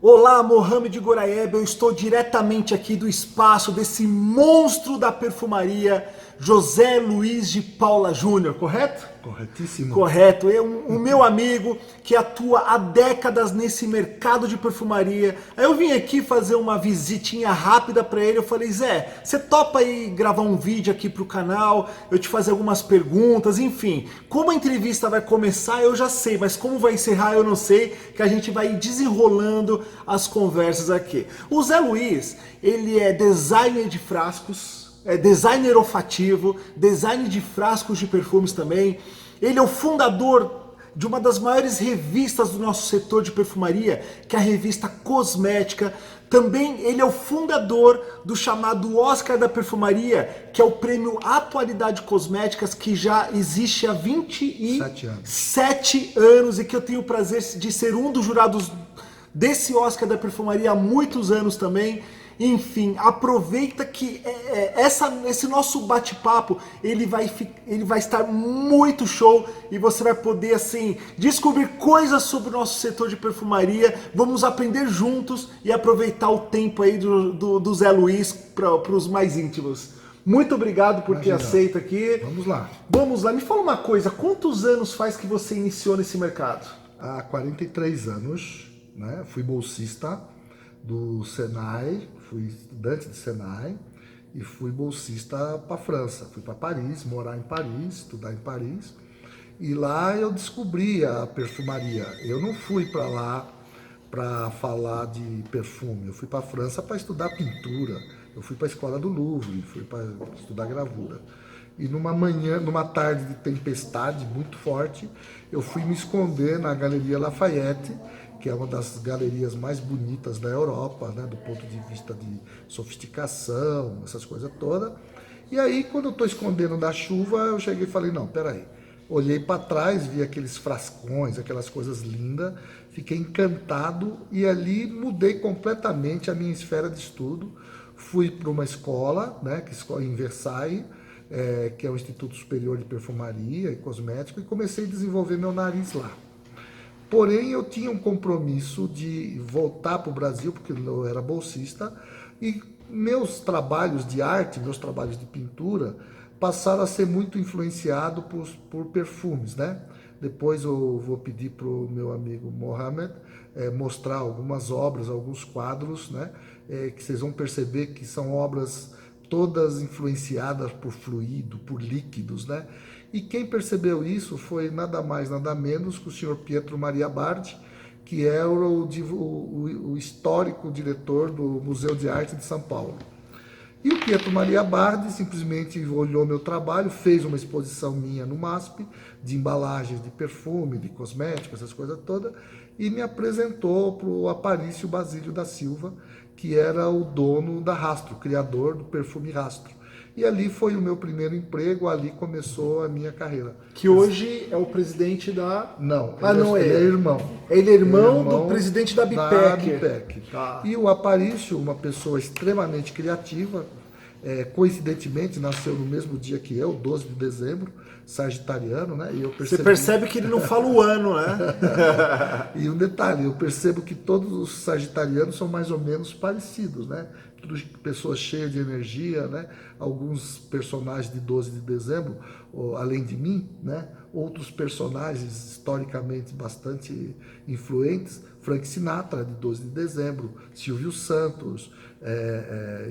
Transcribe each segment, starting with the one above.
Olá, Mohamed Goraieb, eu estou diretamente aqui do espaço desse monstro da perfumaria, José Luiz de Paula Júnior, correto? Corretíssimo. Correto, o meu amigo que atua há décadas nesse mercado de perfumaria. Aí eu vim aqui fazer uma visitinha rápida para ele. Eu falei, Zé, você topa aí gravar um vídeo aqui pro canal, eu te fazer algumas perguntas, enfim. Como a entrevista vai começar eu já sei, mas como vai encerrar eu não sei, que a gente vai ir desenrolando as conversas aqui. O Zé Luiz, ele é designer de frascos, é designer olfativo, design de frascos de perfumes também. Ele é o fundador de uma das maiores revistas do nosso setor de perfumaria, que é a revista Cosmética. Também ele é o fundador do chamado Oscar da Perfumaria, que é o prêmio Atualidade Cosméticas, que já existe há 27 anos e que eu tenho o prazer de ser um dos jurados desse Oscar da Perfumaria há muitos anos também. Enfim, aproveita que esse nosso bate-papo ele vai estar muito show e você vai poder assim descobrir coisas sobre o nosso setor de perfumaria. Vamos aprender juntos e aproveitar o tempo aí do Zé Luiz para os mais íntimos. Muito obrigado por ter aceito aqui. Vamos lá. Vamos lá, me fala uma coisa, quantos anos faz que você iniciou nesse mercado? Há 43 anos, né? Fui bolsista do Senai, fui estudante de Senai e fui bolsista para a França. Fui para Paris, morar em Paris, estudar em Paris. E lá eu descobri a perfumaria. Eu não fui para lá para falar de perfume. Eu fui para a França para estudar pintura. Eu fui para a escola do Louvre, fui para estudar gravura. E numa tarde de tempestade muito forte, eu fui me esconder na Galeria Lafayette, que é uma das galerias mais bonitas da Europa, né, do ponto de vista de sofisticação, essas coisas todas. E aí, quando eu estou escondendo da chuva, eu cheguei e falei, não, peraí. Olhei para trás, vi aqueles frascões, aquelas coisas lindas, fiquei encantado e ali mudei completamente a minha esfera de estudo. Fui para uma escola, né, em Versailles, que é o Instituto Superior de Perfumaria e Cosmético, e comecei a desenvolver meu nariz lá. Porém, eu tinha um compromisso de voltar para o Brasil, porque eu era bolsista, e meus trabalhos de arte, meus trabalhos de pintura, passaram a ser muito influenciados por perfumes, né? Depois eu vou pedir para o meu amigo Mohamed mostrar algumas obras, alguns quadros, né? Que vocês vão perceber que são obras todas influenciadas por fluido, por líquidos, né? E quem percebeu isso foi nada mais, nada menos que o senhor Pietro Maria Bardi, que é o histórico diretor do Museu de Arte de São Paulo. E o Pietro Maria Bardi simplesmente olhou meu trabalho, fez uma exposição minha no MASP, de embalagens de perfume, de cosméticos, essas coisas todas, e me apresentou para o Aparício Basílio da Silva, que era o dono da Rastro, o criador do perfume Rastro. E ali foi o meu primeiro emprego, ali começou a minha carreira. Que hoje é o presidente da... Não, ele é irmão. Ele é irmão do presidente da BIPEC. Da BIPEC. Tá. E o Aparício, uma pessoa extremamente criativa, coincidentemente nasceu no mesmo dia que eu, 12 de dezembro, sagitariano, né? E eu percebi... Você percebe que ele não fala o ano, né? E um detalhe, eu percebo que todos os sagitarianos são mais ou menos parecidos, né? Tudo pessoas cheias de energia, né? Alguns personagens de 12 de dezembro, além de mim, né? Outros personagens historicamente bastante influentes, Frank Sinatra, de 12 de dezembro, Silvio Santos,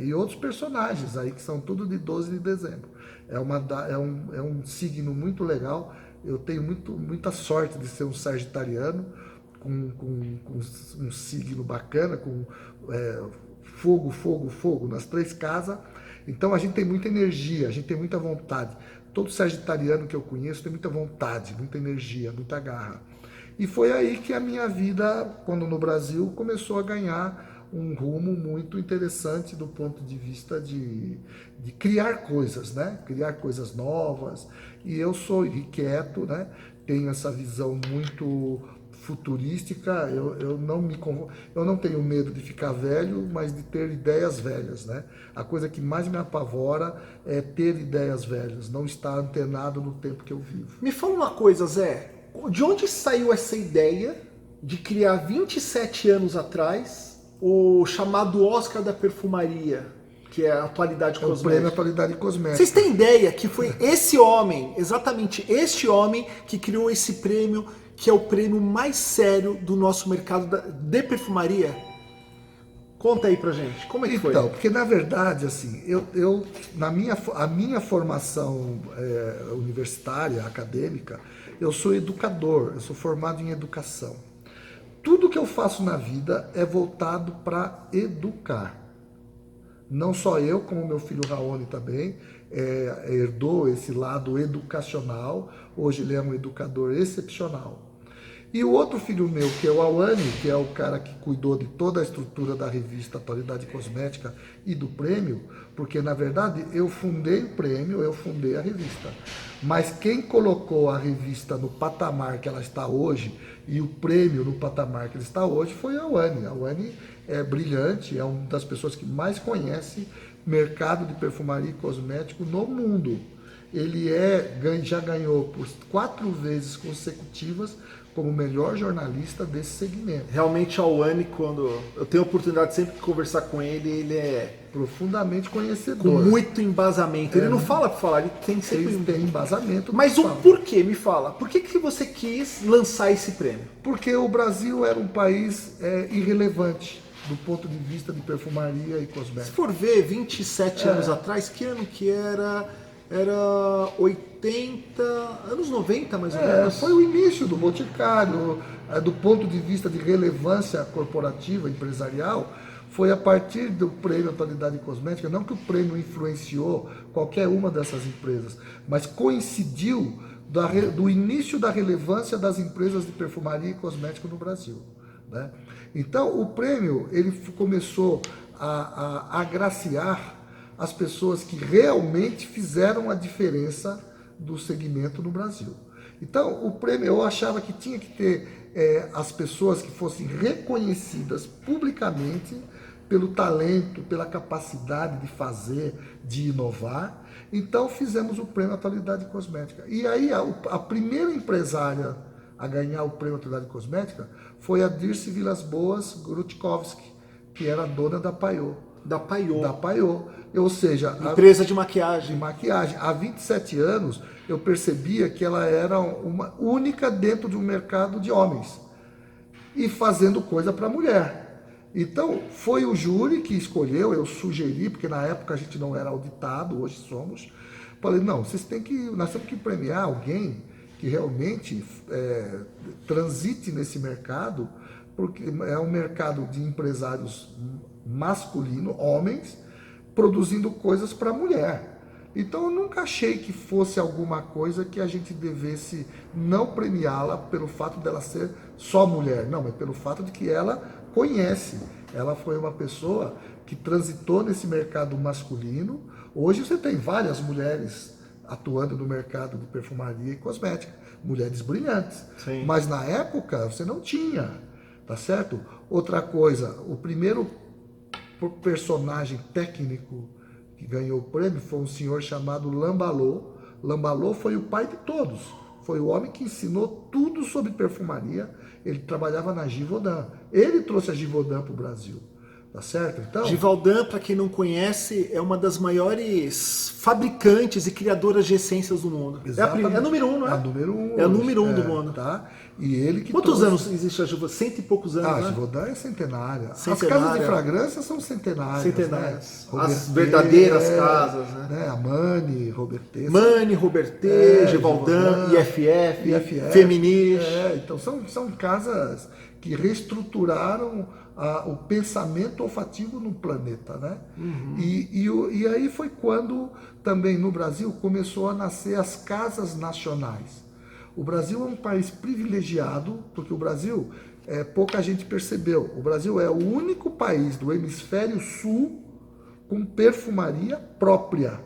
e outros personagens aí que são tudo de 12 de dezembro. É um signo muito legal. Eu tenho muita sorte de ser um sagitariano, com um signo bacana, com fogo, fogo, fogo nas 3 casas. Então a gente tem muita energia, a gente tem muita vontade. Todo sagitariano que eu conheço tem muita vontade, muita energia, muita garra. E foi aí que a minha vida, quando no Brasil, começou a ganhar um rumo muito interessante do ponto de vista de criar coisas, né? Criar coisas novas. E eu sou inquieto, né? Tenho essa visão muito futurística. Eu não tenho medo de ficar velho, mas de ter ideias velhas, né? A coisa que mais me apavora é ter ideias velhas, não estar antenado no tempo que eu vivo. Me fala uma coisa, Zé. De onde saiu essa ideia de criar 27 anos atrás o chamado Oscar da Perfumaria, que é a atualidade É o cosmética. prêmio Atualidade Cosmética. Vocês têm ideia que foi esse homem, exatamente este homem, que criou esse prêmio, que é o prêmio mais sério do nosso mercado de perfumaria? Conta aí pra gente, como é que foi? Então, porque na verdade, assim, a minha formação universitária, acadêmica, eu sou educador, eu sou formado em educação. Tudo que eu faço na vida é voltado para educar. Não só eu, como meu filho Raoni também, herdou esse lado educacional. Hoje ele é um educador excepcional. E o outro filho meu, que é o Auane, que é o cara que cuidou de toda a estrutura da revista Atualidade Cosmética e do prêmio, porque na verdade eu fundei o prêmio, eu fundei a revista. Mas quem colocou a revista no patamar que ela está hoje e o prêmio no patamar que ele está hoje foi a Auane. A Auane é brilhante, é uma das pessoas que mais conhece mercado de perfumaria e cosmético no mundo. Ele já ganhou por 4 vezes consecutivas como melhor jornalista desse segmento. Realmente, a Auane, quando eu tenho a oportunidade sempre de conversar com ele, ele é Profundamente conhecedor. com muito embasamento. Ele não fala por falar, ele tem sempre Ele tem embasamento. Mas o porquê, me fala, por que você quis lançar esse prêmio? Porque o Brasil era um país irrelevante do ponto de vista de perfumaria e Se cosmética. for ver, 27 anos atrás, que ano que era? Era 80, anos 90 mais ou menos. Foi o início do Boticário, do ponto de vista de relevância corporativa, empresarial, foi a partir do prêmio Atualidade Cosmética, não que o prêmio influenciou qualquer uma dessas empresas, mas coincidiu do início da relevância das empresas de perfumaria e cosmética no Brasil, né? Então, o prêmio ele começou a agraciar as pessoas que realmente fizeram a diferença do segmento no Brasil. Então, o prêmio, eu achava que tinha que ter as pessoas que fossem reconhecidas publicamente pelo talento, pela capacidade de fazer, de inovar. Então, fizemos o prêmio Atualidade Cosmética. E aí, a primeira empresária a ganhar o prêmio Atualidade Cosmética foi a Dirce Vilas Boas Grutkovski, que era dona da Paiô. Da Paiô. Da Paiô. Ou seja, empresa de maquiagem. Há 27 anos eu percebia que ela era uma única dentro de um mercado de homens e fazendo coisa para mulher. Então foi o júri que escolheu, eu sugeri, porque na época a gente não era auditado, hoje somos. Falei, não, nós temos que premiar alguém que realmente transite nesse mercado, porque é um mercado de empresários masculinos, homens, produzindo coisas para mulher. Então eu nunca achei que fosse alguma coisa que a gente devesse não premiá-la pelo fato dela ser só mulher, não, mas pelo fato de que ela conhece. Ela foi uma pessoa que transitou nesse mercado masculino. Hoje você tem várias mulheres atuando no mercado de perfumaria e cosmética, mulheres brilhantes. Sim. Mas na época você não tinha, tá certo? Outra coisa, o primeiro personagem técnico que ganhou o prêmio foi um senhor chamado Lambalô. Lambalô foi o pai de todos. Foi o homem que ensinou tudo sobre perfumaria. Ele trabalhava na Givaudan. Ele trouxe a Givaudan para o Brasil. Tá certo? Então, Givaudan, para quem não conhece, é uma das maiores fabricantes e criadoras de essências do mundo. É a número 1, não é? É a número 1. É a número 1 do mundo. Tá? E ele que Quantos trouxe... anos existe a Givaudan? 100 e poucos anos, A né? Givaudan é centenária. As Centenária. casas de fragrância são centenárias. Centenárias. Né? As verdadeiras casas, né? A Mani, Robertet. Mani, Robertet, Givaudan, IFF, Feminich. Então são casas que reestruturaram o pensamento olfativo no planeta, né? Uhum. E aí foi quando também no Brasil começou a nascer as casas nacionais. O Brasil é um país privilegiado, porque o Brasil, pouca gente percebeu, o Brasil é o único país do hemisfério sul com perfumaria própria.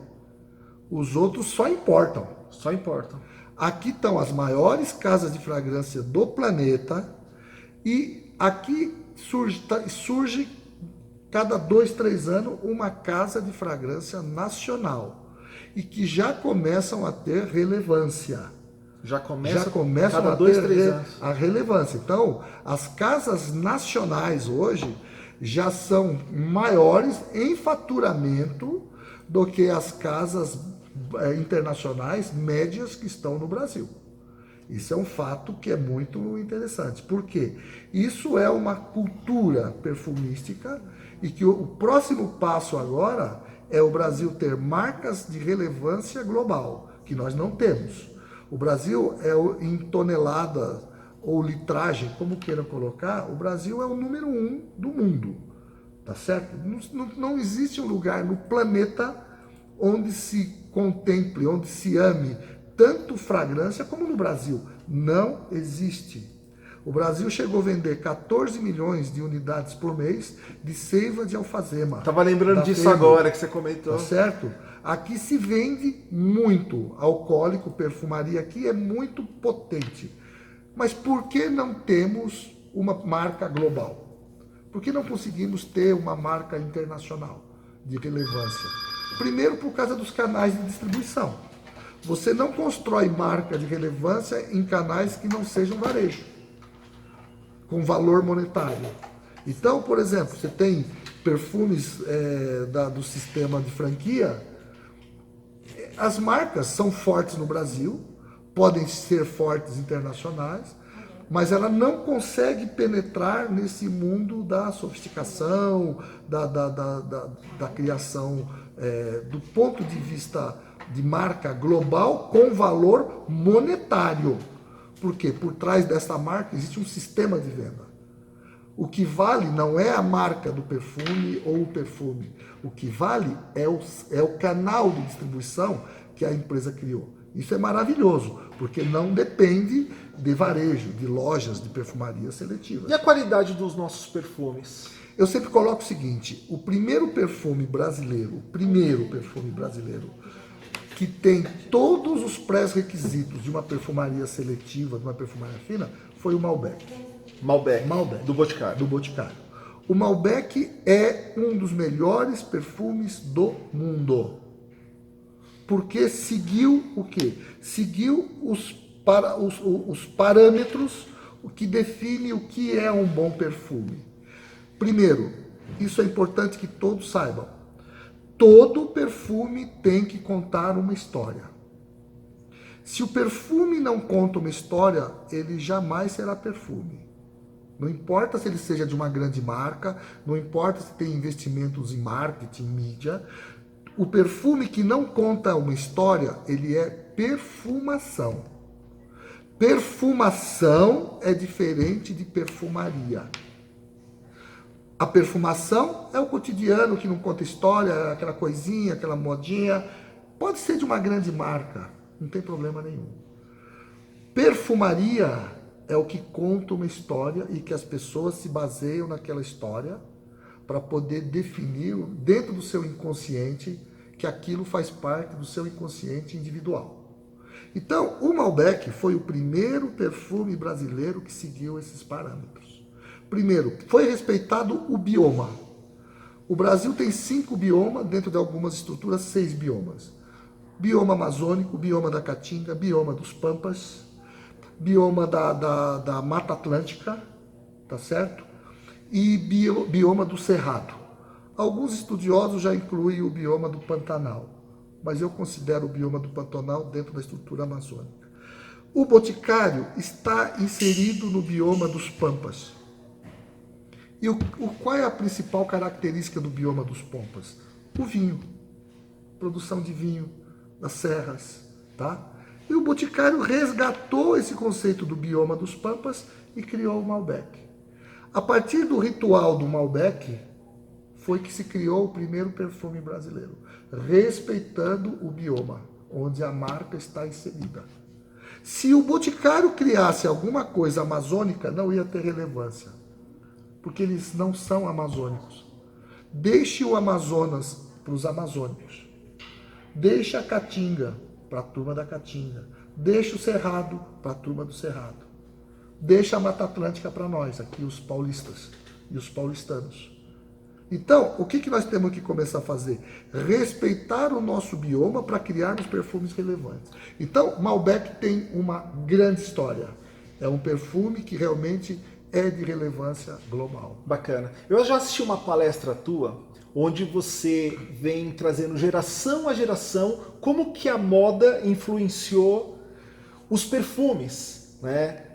Os outros só importam. Só importam. Aqui estão as maiores casas de fragrância do planeta e aqui surge cada 2, 3 anos uma casa de fragrância nacional e que já começam a ter relevância. Já começa cada a 2-3 anos. a relevância. Então, as casas nacionais hoje já são maiores em faturamento do que as casas internacionais médias que estão no Brasil. Isso é um fato que é muito interessante. Por quê? Isso é uma cultura perfumística e que o próximo passo agora é o Brasil ter marcas de relevância global, que nós não temos. O Brasil em tonelada ou litragem, como queiram colocar, o Brasil é o número 1 do mundo, tá certo? Não existe um lugar no planeta onde se contemple, onde se ame tanto fragrância como no Brasil. Não existe. O Brasil chegou a vender 14 milhões de unidades por mês de seiva de alfazema. Tava lembrando disso agora que você comentou. Tá certo? Aqui se vende muito alcoólico, perfumaria aqui é muito potente. Mas por que não temos uma marca global? Por que não conseguimos ter uma marca internacional de relevância? Primeiro, por causa dos canais de distribuição. Você não constrói marca de relevância em canais que não sejam varejo, com valor monetário. Então, por exemplo, você tem perfumes do sistema de franquia. As marcas são fortes no Brasil, podem ser fortes internacionais, mas ela não consegue penetrar nesse mundo da sofisticação, da criação, do ponto de vista de marca global com valor monetário. Porque por trás dessa marca existe um sistema de venda. O que vale não é a marca do perfume ou o perfume. O que vale é o canal de distribuição que a empresa criou. Isso é maravilhoso, porque não depende de varejo, de lojas de perfumaria seletiva. E a qualidade dos nossos perfumes? Eu sempre coloco o seguinte, o primeiro perfume brasileiro que tem todos os pré-requisitos de uma perfumaria seletiva, de uma perfumaria fina, foi o Malbec. Malbec. Do Boticário. Do Boticário. O Malbec é um dos melhores perfumes do mundo. Porque seguiu o quê? Seguiu os parâmetros que definem o que é um bom perfume. Primeiro, isso é importante que todos saibam. Todo perfume tem que contar uma história. Se o perfume não conta uma história, ele jamais será perfume. Não importa se ele seja de uma grande marca, não importa se tem investimentos em marketing, mídia. O perfume que não conta uma história, ele é perfumação. Perfumação é diferente de perfumaria. A perfumação é o cotidiano que não conta história, aquela coisinha, aquela modinha. Pode ser de uma grande marca, não tem problema nenhum. Perfumaria é o que conta uma história e que as pessoas se baseiam naquela história para poder definir dentro do seu inconsciente que aquilo faz parte do seu inconsciente individual. Então, o Malbec foi o primeiro perfume brasileiro que seguiu esses parâmetros. Primeiro, foi respeitado o bioma. O Brasil tem 5 biomas, dentro de algumas estruturas, 6 biomas. Bioma amazônico, bioma da Caatinga, bioma dos Pampas, bioma da Mata Atlântica, tá certo? E bioma do Cerrado. Alguns estudiosos já incluem o bioma do Pantanal, mas eu considero o bioma do Pantanal dentro da estrutura amazônica. O Boticário está inserido no bioma dos Pampas. E qual é a principal característica do bioma dos Pampas? O vinho, produção de vinho, das serras, tá? E o Boticário resgatou esse conceito do bioma dos Pampas e criou o Malbec. A partir do ritual do Malbec, foi que se criou o primeiro perfume brasileiro, respeitando o bioma, onde a marca está inserida. Se o Boticário criasse alguma coisa amazônica, não ia ter relevância, porque eles não são amazônicos. Deixe o Amazonas para os amazônicos. Deixe a Caatinga para a turma da Caatinga. Deixe o Cerrado para a turma do Cerrado. Deixe a Mata Atlântica para nós, aqui os paulistas e os paulistanos. Então, o que nós temos que começar a fazer? Respeitar o nosso bioma para criarmos perfumes relevantes. Então, Malbec tem uma grande história. É um perfume que realmente é de relevância global. Bacana. Eu já assisti uma palestra tua, onde você vem trazendo geração a geração como que a moda influenciou os perfumes. Né?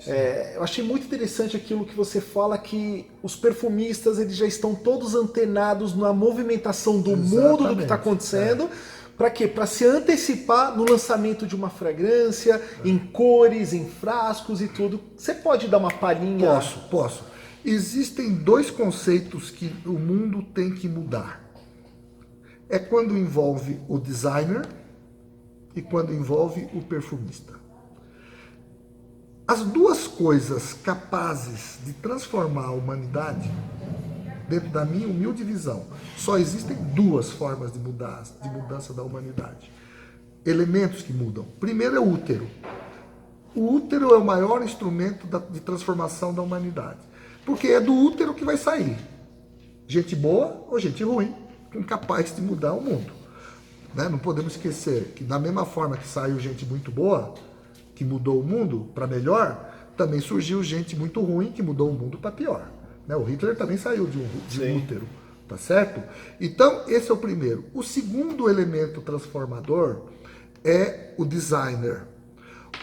Eu achei muito interessante aquilo que você fala, que os perfumistas eles já estão todos antenados na movimentação do mundo, do que está acontecendo. Para quê? Para se antecipar no lançamento de uma fragrância, em cores, em frascos e tudo. Você pode dar uma palhinha? Posso. Existem dois conceitos que o mundo tem que mudar. É quando envolve o designer e quando envolve o perfumista. As duas coisas capazes de transformar a humanidade, dentro da minha humilde visão, só existem duas formas de mudança da humanidade. Elementos que mudam. Primeiro é o útero. O útero é o maior instrumento de transformação da humanidade. Porque é do útero que vai sair gente boa ou gente ruim, incapaz de mudar o mundo. Né? Não podemos esquecer que da mesma forma que saiu gente muito boa, que mudou o mundo para melhor, também surgiu gente muito ruim que mudou o mundo para pior. Né? O Hitler também saiu de um útero, tá certo? Então, esse é o primeiro. O segundo elemento transformador é o designer.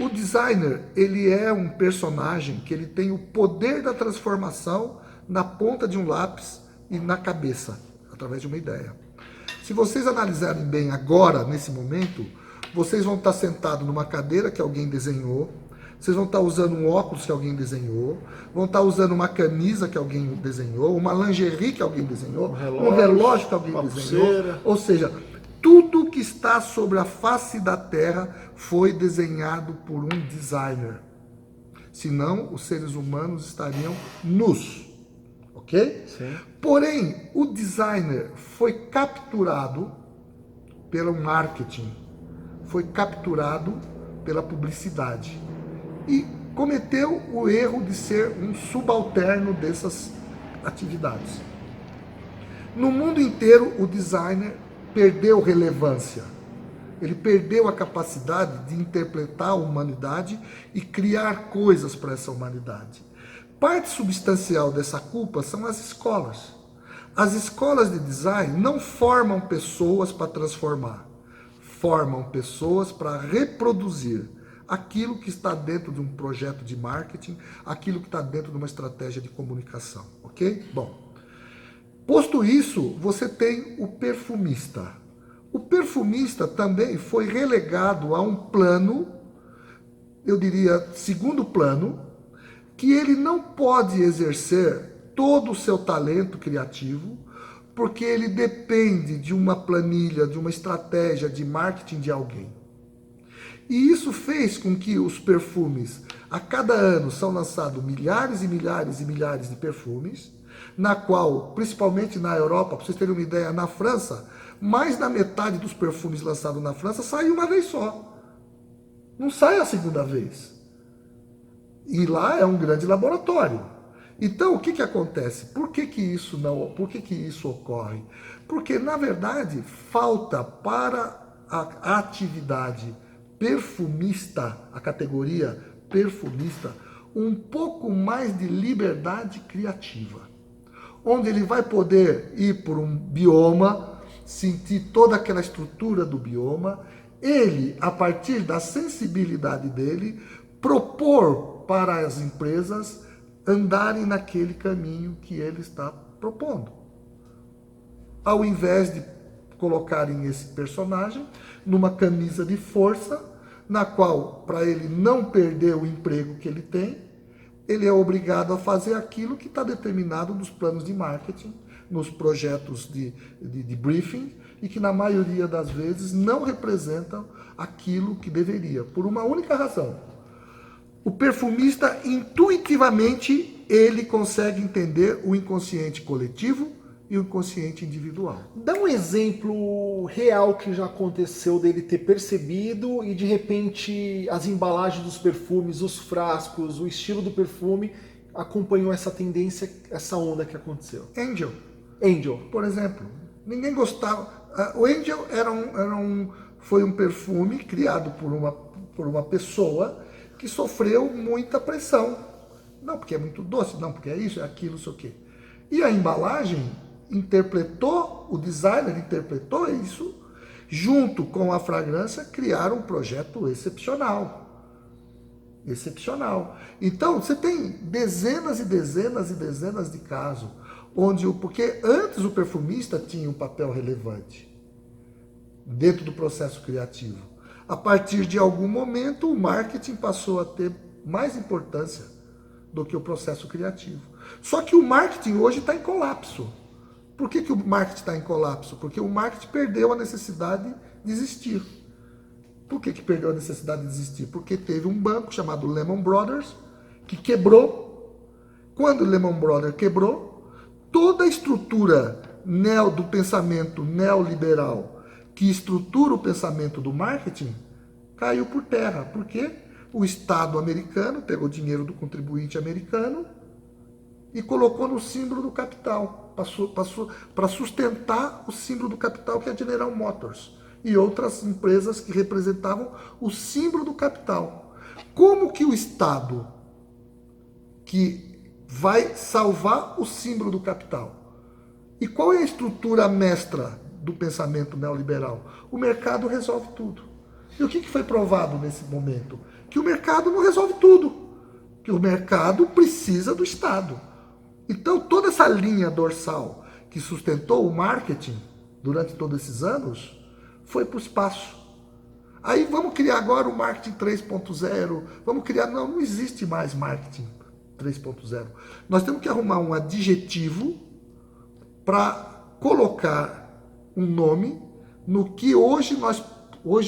O designer, ele é um personagem que ele tem o poder da transformação na ponta de um lápis e na cabeça, através de uma ideia. Se vocês analisarem bem agora, nesse momento, vocês vão estar sentados numa cadeira que alguém desenhou, vocês vão estar usando um óculos que alguém desenhou, vão estar usando uma camisa que alguém desenhou, uma lingerie que alguém desenhou, um relógio que alguém desenhou. Pulseira. Ou seja, tudo que está sobre a face da Terra foi desenhado por um designer. Senão, os seres humanos estariam nus. Ok? Sim. Porém, o designer foi capturado pelo marketing, foi capturado pela publicidade e cometeu o erro de ser um subalterno dessas atividades. No mundo inteiro, o designer perdeu relevância. Ele perdeu a capacidade de interpretar a humanidade e criar coisas para essa humanidade. Parte substancial dessa culpa são as escolas. As escolas de design não formam pessoas para transformar, formam pessoas para reproduzir aquilo que está dentro de um projeto de marketing, aquilo que está dentro de uma estratégia de comunicação, ok? Bom, posto isso, você tem o perfumista. O perfumista também foi relegado a um plano, eu diria, segundo plano, que ele não pode exercer todo o seu talento criativo, porque ele depende de uma planilha, de uma estratégia de marketing de alguém. E isso fez com que os perfumes, a cada ano, são lançados milhares e milhares e milhares de perfumes, na qual, principalmente na Europa, para vocês terem uma ideia, na França, mais da metade dos perfumes lançados na França sai uma vez só. Não sai a segunda vez. E lá é um grande laboratório. Então, o que acontece? Por que isso ocorre? Porque, na verdade, falta para a atividade perfumista, a categoria perfumista, um pouco mais de liberdade criativa. Onde ele vai poder ir por um bioma, sentir toda aquela estrutura do bioma, ele, a partir da sensibilidade dele, propor para as empresas andarem naquele caminho que ele está propondo. Ao invés de colocarem esse personagem numa camisa de força, na qual, para ele não perder o emprego que ele tem, ele é obrigado a fazer aquilo que está determinado nos planos de marketing, nos projetos de briefing, e que na maioria das vezes não representam aquilo que deveria, por uma única razão. O perfumista, intuitivamente, ele consegue entender o inconsciente coletivo e o inconsciente individual. Dá um exemplo real que já aconteceu dele ter percebido e de repente as embalagens dos perfumes, os frascos, o estilo do perfume acompanhou essa tendência, essa onda que aconteceu. Angel. Angel. Por exemplo, ninguém gostava. O Angel foi um perfume criado por uma pessoa que sofreu muita pressão. Não porque é muito doce, não porque é isso, é aquilo, não sei o quê. E a embalagem o designer interpretou isso, junto com a fragrância, criaram um projeto excepcional. Excepcional. Então, você tem dezenas e dezenas e dezenas de casos porque antes o perfumista tinha um papel relevante dentro do processo criativo. A partir de algum momento, o marketing passou a ter mais importância do que o processo criativo. Só que o marketing hoje está em colapso. Por que o marketing está em colapso? Porque o marketing perdeu a necessidade de existir. Por que perdeu a necessidade de existir? Porque teve um banco chamado Lehman Brothers que quebrou. Quando o Lehman Brothers quebrou, toda a estrutura do pensamento neoliberal que estrutura o pensamento do marketing caiu por terra. Por quê? O Estado americano pegou dinheiro do contribuinte americano e colocou no símbolo do capital, para sustentar o símbolo do capital, que é a General Motors, e outras empresas que representavam o símbolo do capital. Como que o Estado, que vai salvar o símbolo do capital? E qual é a estrutura mestra do pensamento neoliberal? O mercado resolve tudo. E o que foi provado nesse momento? Que o mercado não resolve tudo, que o mercado precisa do Estado. Então, toda essa linha dorsal que sustentou o marketing durante todos esses anos foi para o espaço. Aí vamos criar agora o marketing 3.0, vamos criar... Não existe mais marketing 3.0. Nós temos que arrumar um adjetivo para colocar um nome no que hoje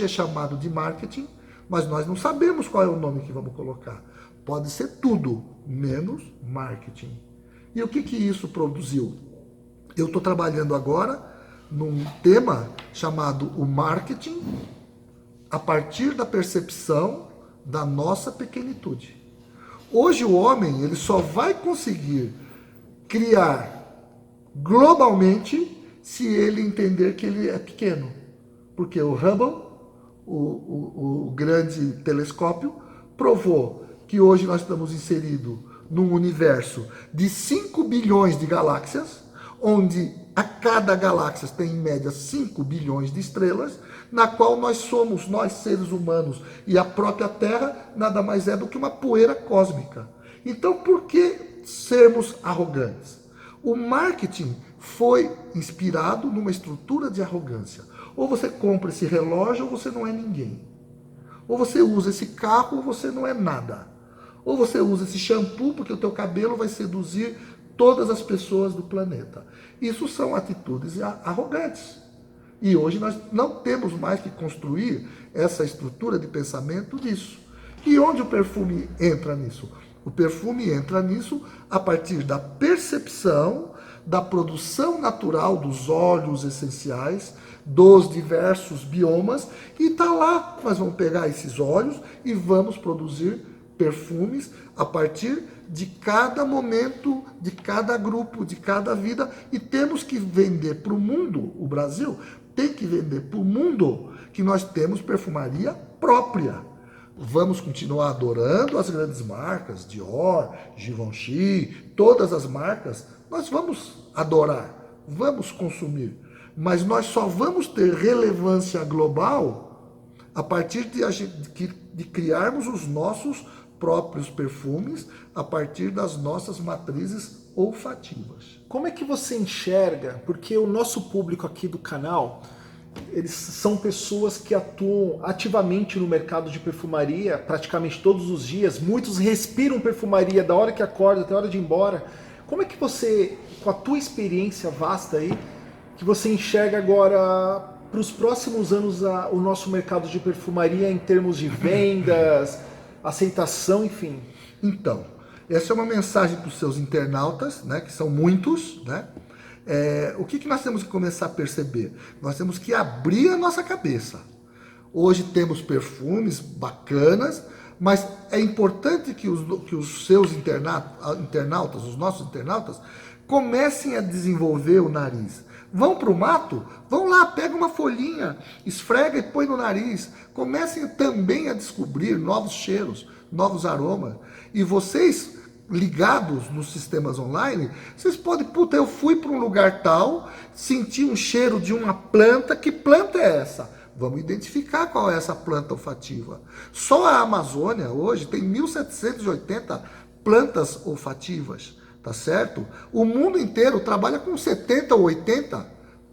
é chamado de marketing, mas nós não sabemos qual é o nome que vamos colocar. Pode ser tudo, menos marketing. E o que isso produziu? Eu estou trabalhando agora num tema chamado o marketing a partir da percepção da nossa pequenitude. Hoje o homem ele só vai conseguir criar globalmente se ele entender que ele é pequeno. Porque o Hubble, o grande telescópio, provou que hoje nós estamos inseridos num universo de 5 bilhões de galáxias, onde a cada galáxia tem em média 5 bilhões de estrelas, na qual nós seres humanos, e a própria Terra nada mais é do que uma poeira cósmica. Então, por que sermos arrogantes? O marketing foi inspirado numa estrutura de arrogância. Ou você compra esse relógio ou você não é ninguém. Ou você usa esse carro ou você não é nada. Ou você usa esse shampoo porque o teu cabelo vai seduzir todas as pessoas do planeta. Isso são atitudes arrogantes. E hoje nós não temos mais que construir essa estrutura de pensamento disso. E onde o perfume entra nisso? O perfume entra nisso a partir da percepção da produção natural dos óleos essenciais, dos diversos biomas, e tá lá, nós vamos pegar esses óleos e vamos produzir perfumes a partir de cada momento, de cada grupo, de cada vida, e temos que vender para o mundo, o Brasil tem que vender para o mundo que nós temos perfumaria própria. Vamos continuar adorando as grandes marcas, Dior, Givenchy, todas as marcas, nós vamos adorar, vamos consumir, mas nós só vamos ter relevância global a partir de criarmos os nossos próprios perfumes a partir das nossas matrizes olfativas. Como é que você enxerga, porque o nosso público aqui do canal, eles são pessoas que atuam ativamente no mercado de perfumaria praticamente todos os dias, muitos respiram perfumaria da hora que acorda até a hora de ir embora. Como é que você, com a tua experiência vasta aí, que você enxerga agora para os próximos anos o nosso mercado de perfumaria em termos de vendas, aceitação, enfim? Então, essa é uma mensagem para os seus internautas, né, que são muitos, né? O que nós temos que começar a perceber? Nós temos que abrir a nossa cabeça. Hoje temos perfumes bacanas, mas é importante que os seus internautas, os nossos internautas, Comecem a desenvolver o nariz. Vão para o mato? Vão lá, pega uma folhinha, esfrega e põe no nariz. Comecem também a descobrir novos cheiros, novos aromas. E vocês, ligados nos sistemas online, vocês podem, puta, eu fui para um lugar tal, senti um cheiro de uma planta, que planta é essa? Vamos identificar qual é essa planta olfativa. Só a Amazônia hoje tem 1.780 plantas olfativas. Tá certo? O mundo inteiro trabalha com 70 ou 80.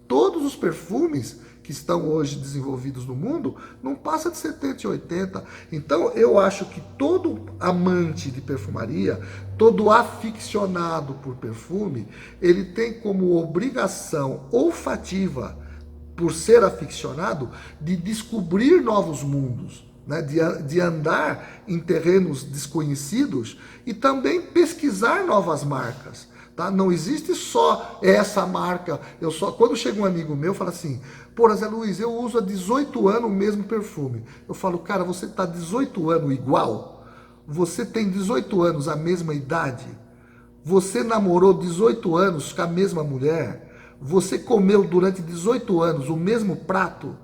Todos os perfumes que estão hoje desenvolvidos no mundo não passa de 70 e 80. Então eu acho que todo amante de perfumaria, todo aficionado por perfume, ele tem como obrigação olfativa, por ser aficionado, de descobrir novos mundos. Né, de andar em terrenos desconhecidos e também pesquisar novas marcas. Tá? Não existe só essa marca. Quando chega um amigo meu, fala assim, pô, Zé Luiz, eu uso há 18 anos o mesmo perfume. Eu falo, cara, você está 18 anos igual? Você tem 18 anos a mesma idade? Você namorou 18 anos com a mesma mulher? Você comeu durante 18 anos o mesmo prato?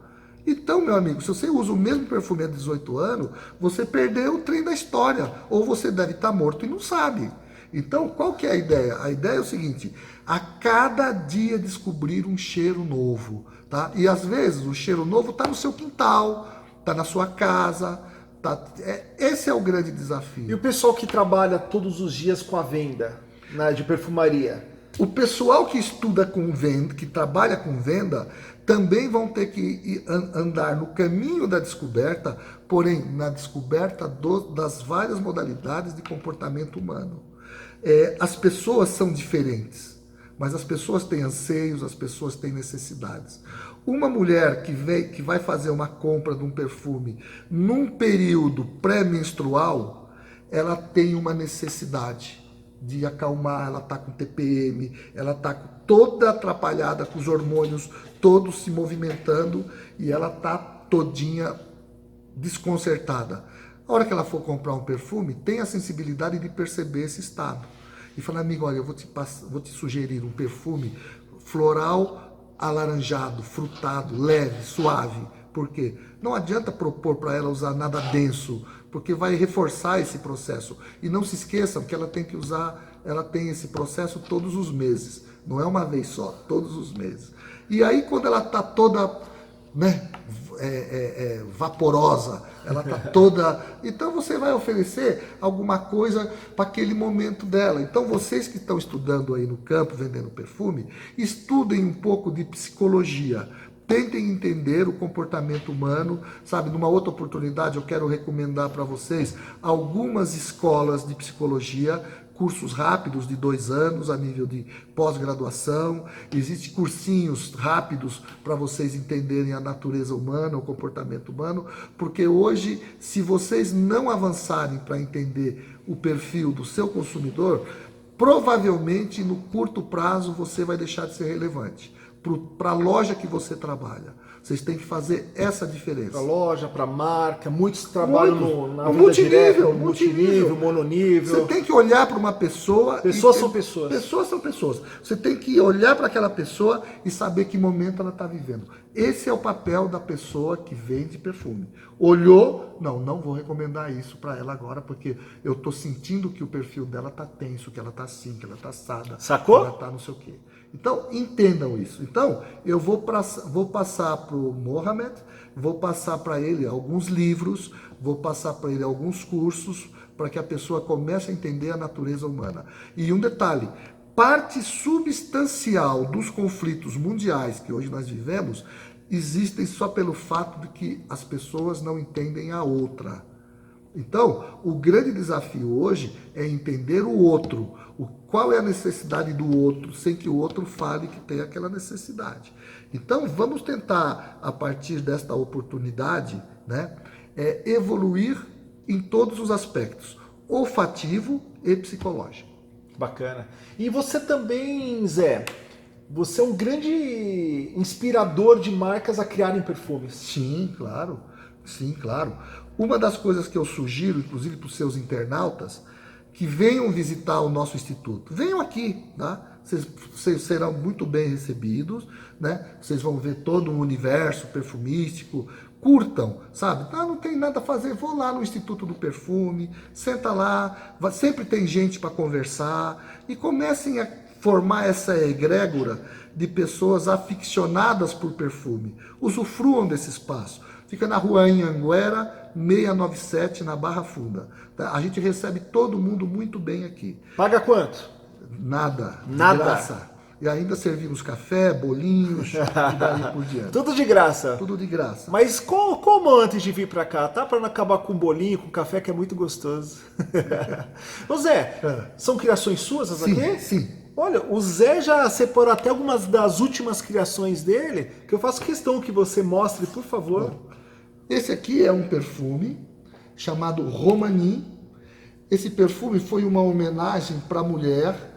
Então, meu amigo, se você usa o mesmo perfume há 18 anos, você perdeu o trem da história. Ou você deve estar morto e não sabe. Então, qual que é a ideia? A ideia é o seguinte, a cada dia descobrir um cheiro novo. Tá? E às vezes o cheiro novo está no seu quintal, está na sua casa. Esse é o grande desafio. E o pessoal que trabalha todos os dias com a venda, né, de perfumaria? O pessoal que estuda com venda, que trabalha com venda, também vão ter que andar no caminho da descoberta, porém na descoberta das várias modalidades de comportamento humano. As pessoas são diferentes, mas as pessoas têm anseios, as pessoas têm necessidades. Uma mulher que vai fazer uma compra de um perfume num período pré-menstrual, ela tem uma necessidade de acalmar, ela está com TPM, ela está toda atrapalhada, com os hormônios todos se movimentando e ela está todinha desconcertada. A hora que ela for comprar um perfume, tem a sensibilidade de perceber esse estado. E falar, amigo, olha, eu vou te sugerir um perfume floral, alaranjado, frutado, leve, suave. Por quê? Não adianta propor para ela usar nada denso, porque vai reforçar esse processo. E não se esqueçam que ela tem esse processo todos os meses. Não é uma vez só, todos os meses. E aí quando ela está toda, né, vaporosa, ela está toda... Então você vai oferecer alguma coisa para aquele momento dela. Então vocês que estão estudando aí no campo, vendendo perfume, estudem um pouco de psicologia. Tentem entender o comportamento humano, sabe? Numa outra oportunidade eu quero recomendar para vocês algumas escolas de psicologia, cursos rápidos de 2 anos a nível de pós-graduação. Existem cursinhos rápidos para vocês entenderem a natureza humana, o comportamento humano, porque hoje, se vocês não avançarem para entender o perfil do seu consumidor, provavelmente no curto prazo você vai deixar de ser relevante para a loja que você trabalha. Vocês têm que fazer essa diferença. Para loja, para marca, muitos trabalham na venda direta, multinível, mononível. Você tem que olhar para uma pessoa... Pessoas são pessoas. Pessoas são pessoas. Você tem que olhar para aquela pessoa e saber que momento ela está vivendo. Esse é o papel da pessoa que vende perfume. Olhou, não vou recomendar isso para ela agora, porque eu estou sentindo que o perfil dela está tenso, que ela está assim, que ela está assada. Sacou? Que ela está não sei o quê. Então, entendam isso. Então, eu vou passar para o Mohamed, vou passar para ele alguns livros, vou passar para ele alguns cursos, para que a pessoa comece a entender a natureza humana. E um detalhe, parte substancial dos conflitos mundiais que hoje nós vivemos, existem só pelo fato de que as pessoas não entendem a outra. Então, o grande desafio hoje é entender o outro, qual é a necessidade do outro, sem que o outro fale que tem aquela necessidade. Então, vamos tentar, a partir desta oportunidade, né, evoluir em todos os aspectos, olfativo e psicológico. Bacana. E você também, Zé, você é um grande inspirador de marcas a criarem perfumes. Sim, claro. Sim, claro. Uma das coisas que eu sugiro, inclusive para os seus internautas, que venham visitar o nosso instituto. Venham aqui, tá? Vocês serão muito bem recebidos, né? Vocês vão ver todo um universo perfumístico. Curtam, sabe? Ah, não tem nada a fazer, vou lá no Instituto do Perfume, senta lá, sempre tem gente para conversar e comecem a formar essa egrégora de pessoas aficionadas por perfume. Usufruam desse espaço. Fica na rua Anhanguera, 697, na Barra Funda. Tá? A gente recebe todo mundo muito bem aqui. Paga quanto? Nada. Nada. De graça. E ainda servimos café, bolinhos, e daí por diante. Tudo de graça. Tudo de graça. Mas como antes de vir pra cá, tá? Pra não acabar com bolinho, com café, que é muito gostoso. Ô Zé, são criações suas essas Sim, aqui? sim. Olha, o Zé já separou até algumas das últimas criações dele, que eu faço questão que você mostre, por favor. Bom, esse aqui é um perfume chamado Romani. Esse perfume foi uma homenagem para a mulher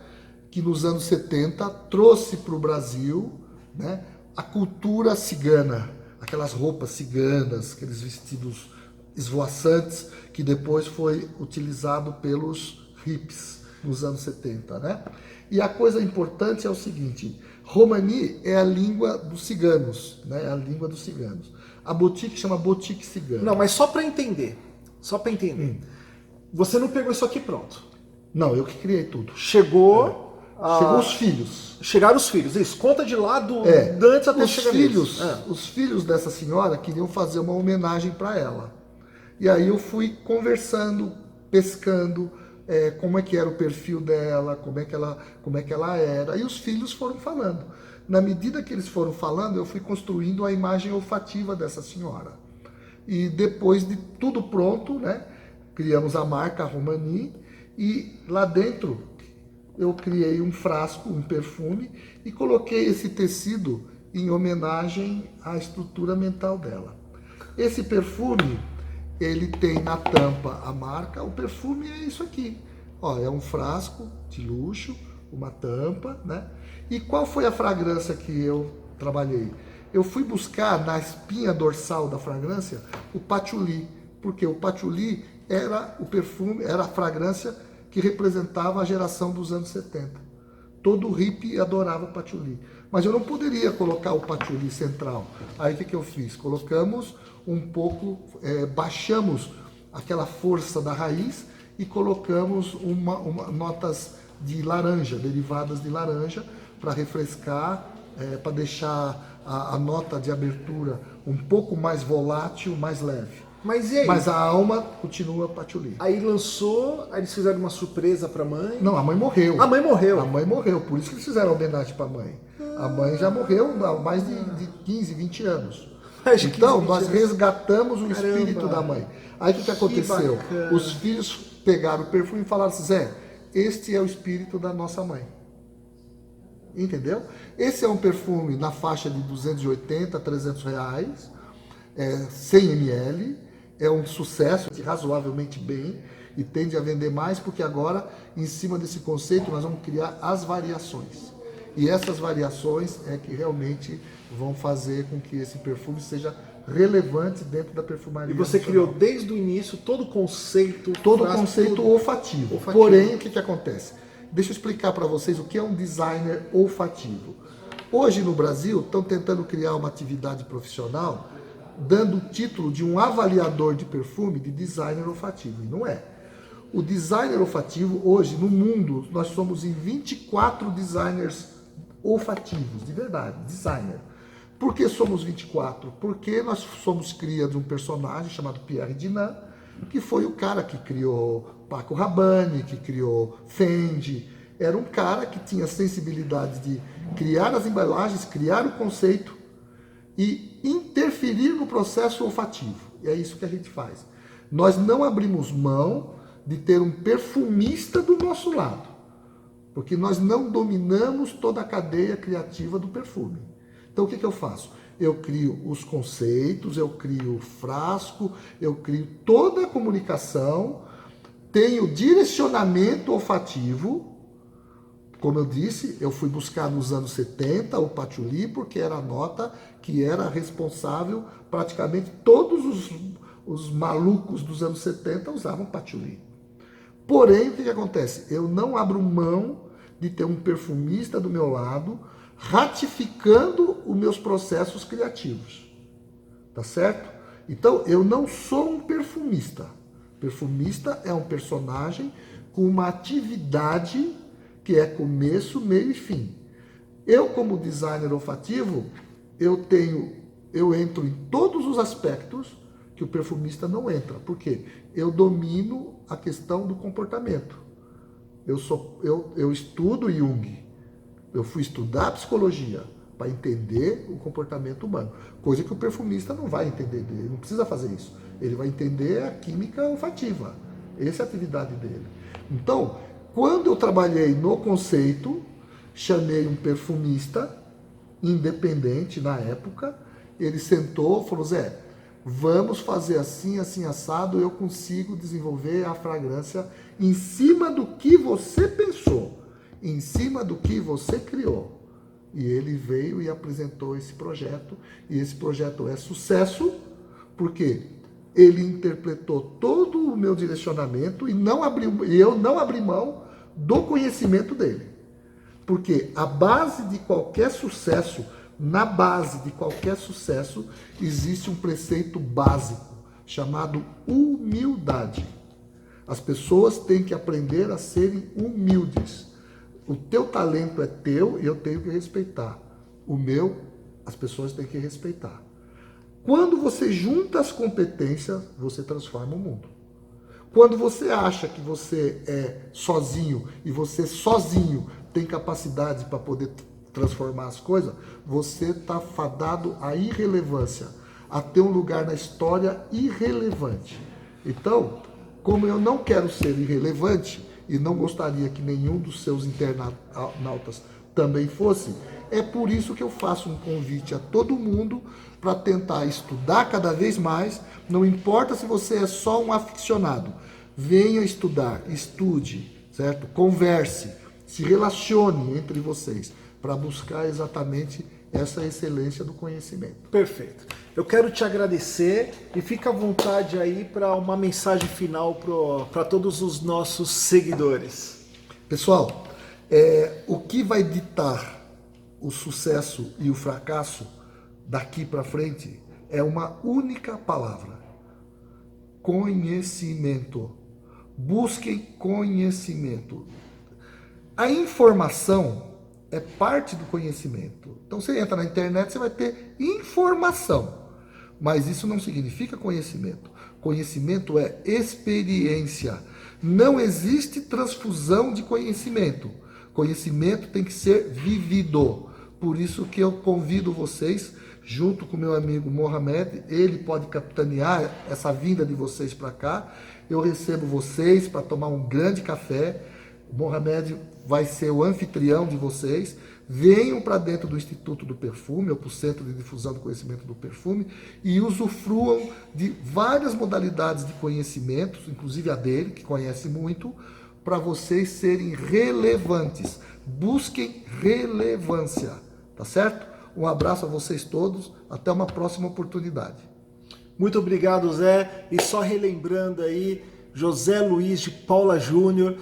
que nos anos 70 trouxe para o Brasil, né, a cultura cigana, aquelas roupas ciganas, aqueles vestidos esvoaçantes que depois foi utilizado pelos hippies nos anos 70, né? E a coisa importante é o seguinte: Romani é a língua dos ciganos, né? É a língua dos ciganos. A boutique chama boutique cigana. Não, mas só para entender. Você não pegou isso aqui pronto. Não, eu que criei tudo. Chegou os filhos. Chegaram os filhos. Isso, conta de lá do antes até os chegar filhos, neles. Os filhos dessa senhora queriam fazer uma homenagem para ela. E aí eu fui conversando, pescando, como é que era o perfil dela, como é que ela era. E os filhos foram falando. Na medida que eles foram falando, eu fui construindo a imagem olfativa dessa senhora. E depois de tudo pronto, né, criamos a marca Romani, e lá dentro eu criei um frasco, um perfume, e coloquei esse tecido em homenagem à estrutura mental dela. Esse perfume, ele tem na tampa a marca. O perfume é isso aqui. Ó, é um frasco de luxo, uma tampa, né? E qual foi a fragrância que eu trabalhei? Eu fui buscar na espinha dorsal da fragrância o patchouli, porque o patchouli era o perfume, era a fragrância que representava a geração dos anos 70. Todo hippie adorava patchouli. Mas eu não poderia colocar o patchouli central. Aí o que eu fiz? Colocamos um pouco, baixamos aquela força da raiz e colocamos notas de laranja, derivadas de laranja, para refrescar, para deixar a nota de abertura um pouco mais volátil, mais leve. Mas e aí? Mas a alma continua patchouli. Aí lançou, aí eles fizeram uma surpresa pra mãe. Não, a mãe morreu. A mãe morreu? A mãe morreu, por isso que eles fizeram homenagem pra mãe. A mãe já morreu há mais de 15, 20 anos. Então, nós resgatamos o espírito da mãe. Aí o que aconteceu? Os filhos pegaram o perfume e falaram assim: Zé, este é o espírito da nossa mãe. Entendeu? Esse é um perfume na faixa de 280 a 300 reais, 100 ml, é um sucesso, razoavelmente bem, e tende a vender mais, porque agora, em cima desse conceito, nós vamos criar as variações. E essas variações é que realmente vão fazer com que esse perfume seja relevante dentro da perfumaria. E você nacional. criou desde o início todo o conceito... Todo o conceito olfativo. Porém, o que acontece? Deixa eu explicar para vocês o que é um designer olfativo. Hoje no Brasil, estão tentando criar uma atividade profissional dando o título de um avaliador de perfume de designer olfativo. E não é. O designer olfativo, hoje, no mundo, nós somos em 24 designers olfativos, de verdade, designer. Por que somos 24? Porque nós somos cria de um personagem chamado Pierre Dinant, que foi o cara que criou Paco Rabanne, que criou Fendi. Era um cara que tinha sensibilidade de criar as embalagens, criar o conceito e interferir no processo olfativo. E é isso que a gente faz. Nós não abrimos mão de ter um perfumista do nosso lado, porque nós não dominamos toda a cadeia criativa do perfume. Então o que eu faço? Eu crio os conceitos, eu crio o frasco, eu crio toda a comunicação, tenho direcionamento olfativo. Como eu disse, eu fui buscar nos anos 70 o patchouli, porque era a nota que era responsável, praticamente todos os malucos dos anos 70 usavam patchouli. Porém, o que acontece? Eu não abro mão de ter um perfumista do meu lado, ratificando os meus processos criativos. Tá certo? Então, eu não sou um perfumista. Perfumista é um personagem com uma atividade que é começo, meio e fim. Eu, como designer olfativo, eu entro em todos os aspectos que o perfumista não entra. Por quê? Eu domino a questão do comportamento. Eu estudo Jung. Eu fui estudar psicologia para entender o comportamento humano. Coisa que o perfumista não vai entender dele, não precisa fazer isso. Ele vai entender a química olfativa. Essa é a atividade dele. Então, quando eu trabalhei no conceito, chamei um perfumista independente na época, ele sentou e falou, Zé, vamos fazer assim, assim, assado, eu consigo desenvolver a fragrância em cima do que você pensou, em cima do que você criou. E ele veio e apresentou esse projeto, e esse projeto é sucesso, porque ele interpretou todo o meu direcionamento e eu não abri mão do conhecimento dele. Porque a base de qualquer sucesso, na base de qualquer sucesso, existe um preceito básico, chamado humildade. As pessoas têm que aprender a serem humildes. O teu talento é teu e eu tenho que respeitar. O meu, as pessoas têm que respeitar. Quando você junta as competências, você transforma o mundo. Quando você acha que você é sozinho e você sozinho tem capacidade para poder transformar as coisas, você está fadado à irrelevância, a ter um lugar na história irrelevante. Então, como eu não quero ser irrelevante e não gostaria que nenhum dos seus internautas também fosse, é por isso que eu faço um convite a todo mundo para tentar estudar cada vez mais. Não importa se você é só um aficionado, venha estudar, estude, certo? Converse, se relacione entre vocês para buscar exatamente essa excelência do conhecimento. Perfeito. Eu quero te agradecer e fica à vontade aí para uma mensagem final para todos os nossos seguidores. Pessoal, o que vai ditar o sucesso e o fracasso daqui para frente é uma única palavra: conhecimento. Busquem conhecimento. A informação é parte do conhecimento. Então você entra na internet, você vai ter informação. Mas isso não significa conhecimento. Conhecimento é experiência. Não existe transfusão de conhecimento. Conhecimento tem que ser vivido. Por isso que eu convido vocês, junto com meu amigo Mohamed, ele pode capitanear essa vinda de vocês para cá. Eu recebo vocês para tomar um grande café. O Mohamed vai ser o anfitrião de vocês. Venham para dentro do Instituto do Perfume, ou para o Centro de Difusão do Conhecimento do Perfume, e usufruam de várias modalidades de conhecimentos, inclusive a dele, que conhece muito, para vocês serem relevantes. Busquem relevância, tá certo? Um abraço a vocês todos, até uma próxima oportunidade. Muito obrigado, Zé. E só relembrando aí, José Luiz de Paula Júnior,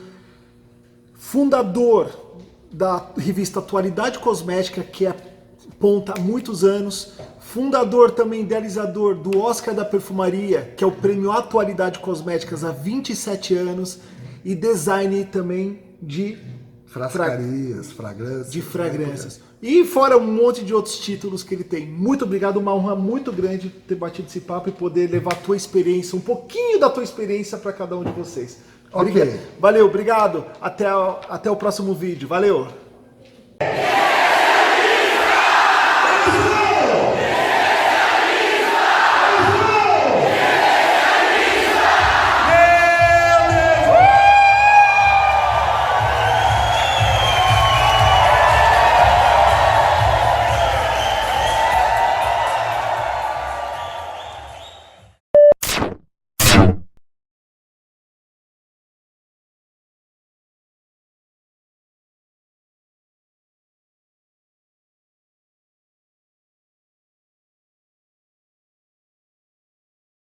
fundador da revista Atualidade Cosmética, que aponta há muitos anos, fundador também, idealizador do Oscar da Perfumaria, que é o prêmio Atualidade Cosméticas há 27 anos, e design também de frascarias, fragrâncias. E fora um monte de outros títulos que ele tem. Muito obrigado, uma honra muito grande ter batido esse papo e poder levar a tua experiência, um pouquinho da tua experiência para cada um de vocês. Ok. Valeu, obrigado. Até o próximo vídeo. Valeu.